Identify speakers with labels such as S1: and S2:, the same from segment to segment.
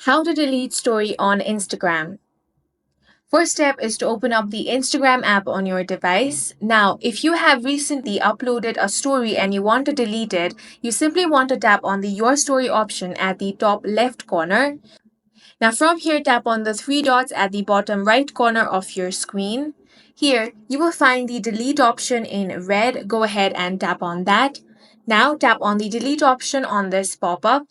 S1: How to delete story on Instagram. First step is to open up the Instagram app on your device. Now, if you have recently uploaded a story and you want to delete it, you simply want to tap on the Your Story option at the top left corner. Now, from here, tap on the three dots at the bottom right corner of your screen. Here, you will find the delete option in red. Go ahead and tap on that. Now, tap on the delete option on this pop up.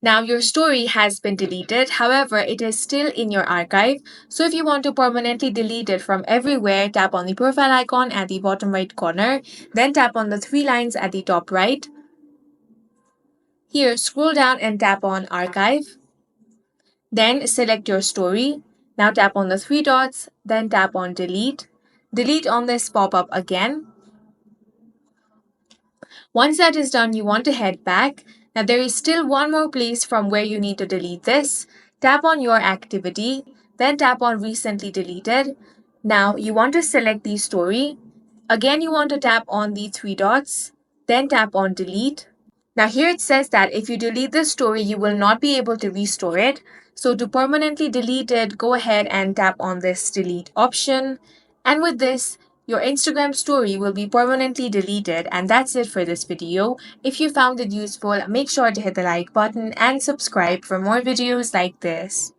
S1: Now, your story has been deleted, however, it is still in your archive. So, if you want to permanently delete it from everywhere, tap on the profile icon at the bottom right corner, then tap on the three lines at the top right. Here, scroll down and tap on Archive. Then select your story. Now, tap on the three dots, then tap on Delete. Delete on this pop up again. Once that is done, you want to head back. Now, there is still one more place from where you need to delete this. Tap on your activity, then tap on recently deleted. Now, you want to select the story. Again, you want to tap on the three dots, then tap on delete. Now, here it says that if you delete the story, you will not be able to restore it. So, to permanently delete it, go ahead and tap on this delete option. And with this, your Instagram story will be permanently deleted. And that's it for this video. If you found it useful, make sure to hit the like button and subscribe for more videos like this.